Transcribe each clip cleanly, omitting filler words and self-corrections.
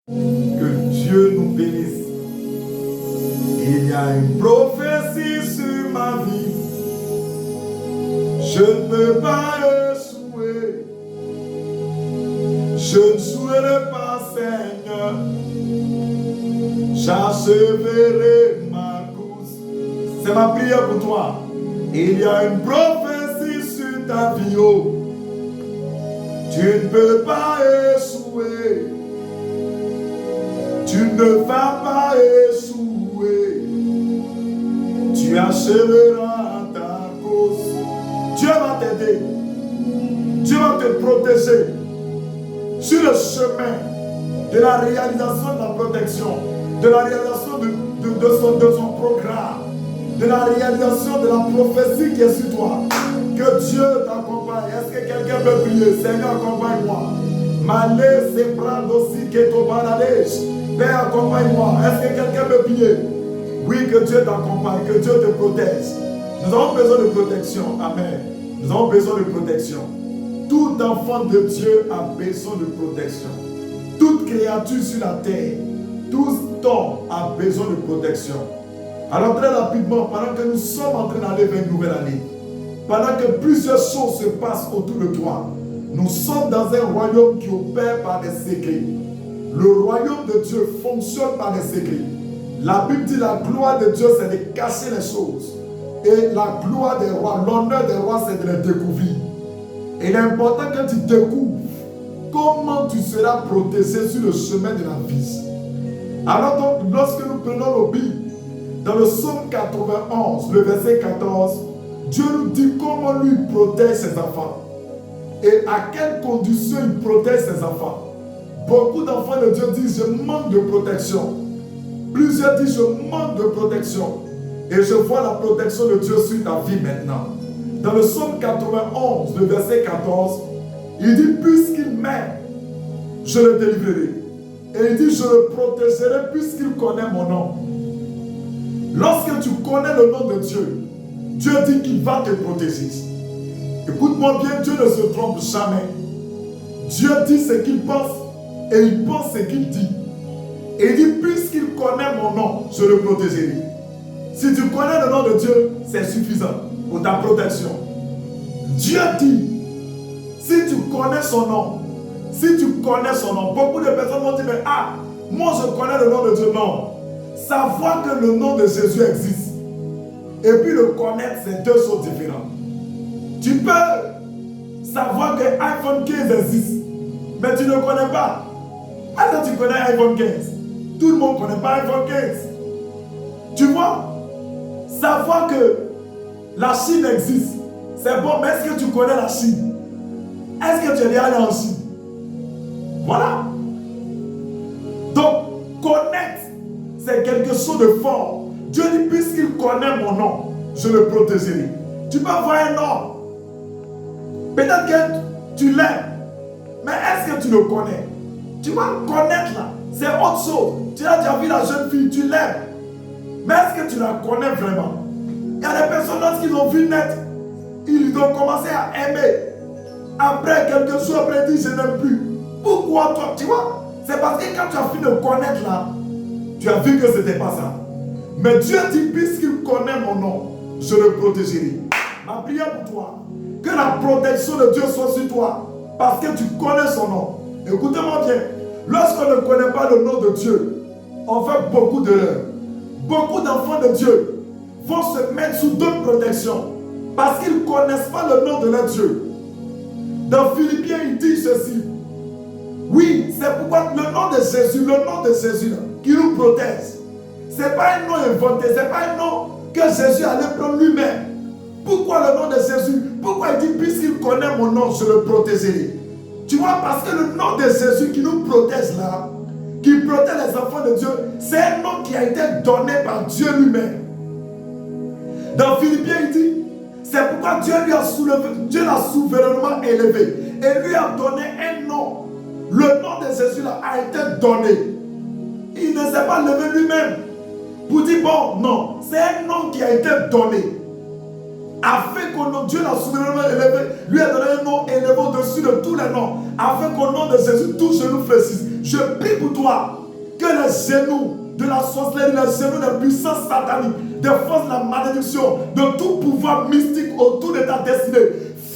Que Dieu nous bénisse. Il y a une prophétie sur ma vie. Je ne peux pas échouer. Je ne jouerai pas, Seigneur. J'achèverai ma course. C'est ma prière pour toi. Il y a une prophétie sur ta vie. Oh. Tu ne peux pas échouer. Tu ne vas pas échouer. Tu achèveras ta cause. Dieu va t'aider. Dieu va te protéger sur le chemin de la réalisation de la protection, de la réalisation de son programme, de la réalisation de la prophétie qui est sur toi. Que Dieu t'accompagne. Est-ce que quelqu'un peut prier? Seigneur, accompagne-moi. Malé, c'est prendre aussi que ton banalèche. Père, accompagne-moi. Est-ce que quelqu'un peut prier? Oui, que Dieu t'accompagne, que Dieu te protège. Nous avons besoin de protection. Amen. Nous avons besoin de protection. Tout enfant de Dieu a besoin de protection. Toute créature sur la terre, tout homme a besoin de protection. Alors très rapidement, pendant que nous sommes en train d'aller vers une nouvelle année, pendant que plusieurs choses se passent autour de toi, nous sommes dans un royaume qui opère par des secrets. Le royaume de Dieu fonctionne par des secrets. La Bible dit la gloire de Dieu, c'est de cacher les choses. Et la gloire des rois, l'honneur des rois, c'est de les découvrir. Et il est important que tu découvres comment tu seras protégé sur le chemin de la vie. Alors donc, lorsque nous prenons nos Bibles, dans le psaume 91, le verset 14, Dieu nous dit comment lui protège ses enfants. Et à quelles conditions il protège ses enfants. Beaucoup d'enfants de Dieu disent, je manque de protection. Plusieurs disent, je manque de protection. Et je vois la protection de Dieu sur ta vie maintenant. Dans le psaume 91, le verset 14, il dit, puisqu'il m'aime, je le délivrerai. Et il dit, je le protégerai puisqu'il connaît mon nom. Lorsque tu connais le nom de Dieu, Dieu dit qu'il va te protéger. Écoute-moi bien, Dieu ne se trompe jamais. Dieu dit ce qu'il pense et il pense ce qu'il dit. Et il dit, puisqu'il connaît mon nom, je le protégerai. Si tu connais le nom de Dieu, c'est suffisant pour ta protection. Dieu dit, si tu connais son nom, beaucoup de personnes vont dire, mais moi je connais le nom de Dieu. Non. Savoir que le nom de Jésus existe et puis le connaître, c'est deux choses différentes. Tu peux savoir que iPhone 15 existe, mais tu ne connais pas. Est-ce que tu connais iPhone 15? Tout le monde ne connaît pas iPhone 15. Tu vois? Savoir que la Chine existe, c'est bon, mais est-ce que tu connais la Chine? Est-ce que tu es déjà allé en Chine? Voilà. Donc, connaître, c'est quelque chose de fort. Dieu dit, puisqu'il connaît mon nom, je le protégerai. Tu peux avoir un nom. Peut-être que tu l'aimes, mais est-ce que tu le connais? Tu vas connaître là, c'est autre chose. Tu as déjà vu la jeune fille, tu l'aimes. Mais est-ce que tu la connais vraiment? Il y a des personnes, lorsqu'ils ont vu naître, ils ont commencé à aimer. Après, quelques jours après, ils disent, je n'aime plus. Pourquoi toi? Tu vois? C'est parce que quand tu as fini de connaître là, tu as vu que ce n'était pas ça. Mais Dieu dit, puisqu'il connaît mon nom, je le protégerai. Ma prière pour toi, que la protection de Dieu soit sur toi, parce que tu connais son nom. Écoutez-moi bien, lorsqu'on ne connaît pas le nom de Dieu, on fait beaucoup d'erreurs. Beaucoup d'enfants de Dieu vont se mettre sous d'autres protections parce qu'ils ne connaissent pas le nom de leur Dieu. Dans Philippiens, il dit ceci. Oui, c'est pourquoi le nom de Jésus là, qui nous protège, ce n'est pas un nom inventé, ce n'est pas un nom que Jésus allait prendre lui-même. Pourquoi le nom de Jésus? Pourquoi il dit, puisqu'il connaît mon nom, je le protégerai? Tu vois, parce que le nom de Jésus qui nous protège là, qui protège les enfants de Dieu, c'est un nom qui a été donné par Dieu lui-même. Dans Philippiens, il dit, c'est pourquoi Dieu l'a souverainement élevé et lui a donné un nom. Le nom de Jésus là a été donné. Il ne s'est pas levé lui-même pour dire, bon, non, c'est un nom qui a été donné. Afin qu'au nom, Dieu l'a souverainement élevé, lui a donné un nom élevé au-dessus de tous les noms, afin qu'au nom de Jésus, tous genoux fléchissent. Je prie pour toi que les genoux de la sorcellerie, les genoux des puissances sataniques, des forces de la malédiction, de tout pouvoir mystique autour de ta destinée,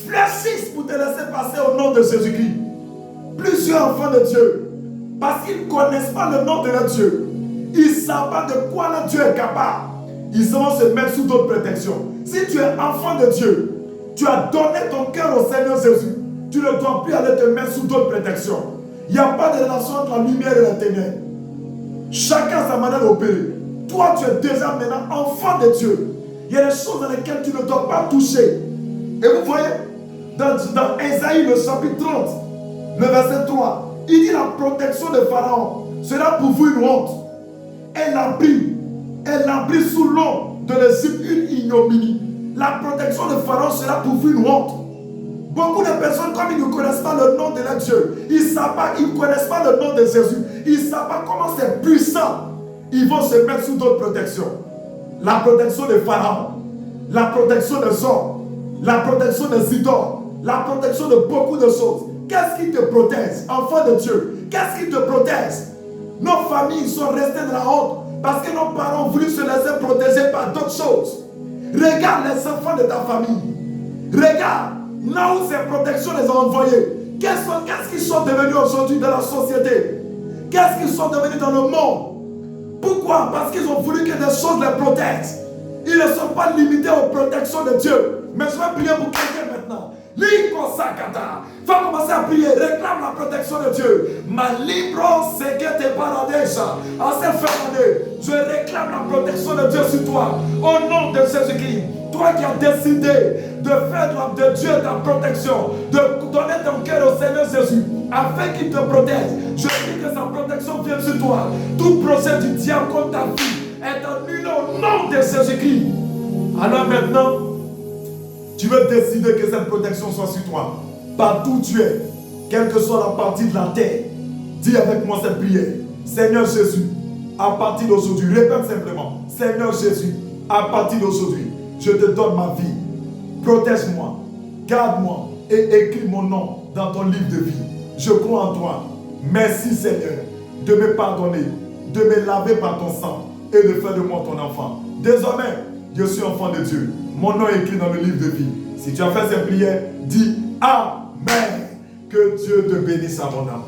fléchissent pour te laisser passer au nom de Jésus-Christ. Plusieurs enfants de Dieu, parce qu'ils ne connaissent pas le nom de leur Dieu, ils ne savent pas de quoi leur Dieu est capable, ils vont se mettre sous d'autres protections. Si tu es enfant de Dieu, tu as donné ton cœur au Seigneur Jésus, tu ne dois plus aller te mettre sous d'autres protections. Il n'y a pas de relation entre la lumière et la ténèbres. Chacun sa manière d'opérer. Toi, tu es déjà maintenant enfant de Dieu. Il y a des choses dans lesquelles tu ne dois pas toucher. Et vous voyez, dans Ésaïe, le chapitre 30, le verset 3, il dit la protection de Pharaon sera pour vous une honte. Elle a pris sous l'ombre de l'Égypte une ignominie. La protection de Pharaon sera pour vous une honte. Beaucoup de personnes, comme ils ne connaissent pas le nom de leur Dieu, ils ne connaissent pas le nom de Jésus, ils ne savent pas comment c'est puissant, ils vont se mettre sous d'autres protections. La protection de Pharaon, la protection des hommes, la protection des idoles, la protection de beaucoup de choses. Qu'est-ce qui te protège, enfant de Dieu? Qu'est-ce qui te protège? Nos familles sont restées dans la honte parce que nos parents ont voulu se laisser protéger par d'autres choses. Regarde les enfants de ta famille. Regarde là où ces protections les ont envoyés. Qu'est-ce qu'ils sont devenus aujourd'hui dans la société? Qu'est-ce qu'ils sont devenus dans le monde? Pourquoi? Parce qu'ils ont voulu que des choses les protègent. Ils ne sont pas limités aux protections de Dieu. Mais je vais prier pour quelqu'un maintenant. Va commencer à prier, réclame la protection de Dieu. Ma libro c'est que te paradesa. En cette fin d'année, je réclame la protection de Dieu sur toi. Au nom de Jésus-Christ. Toi qui as décidé de faire de Dieu ta protection, de donner ton cœur au Seigneur Jésus, afin qu'il te protège. Je prie que sa protection vienne sur toi. Tout projet du diable contre ta vie est annulé au nom de Jésus-Christ. Alors maintenant, tu veux décider que cette protection soit sur toi. Partout où tu es, quelle que soit la partie de la terre, dis avec moi cette prière. Seigneur Jésus, à partir d'aujourd'hui, répète simplement. Seigneur Jésus, à partir d'aujourd'hui, je te donne ma vie. Protège-moi, garde-moi et écris mon nom dans ton livre de vie. Je crois en toi. Merci Seigneur de me pardonner, de me laver par ton sang et de faire de moi ton enfant. Désormais, je suis enfant de Dieu. Mon nom est écrit dans le livre de vie. Si tu as fait cette prière, dis Amen. Que Dieu te bénisse à mon âme.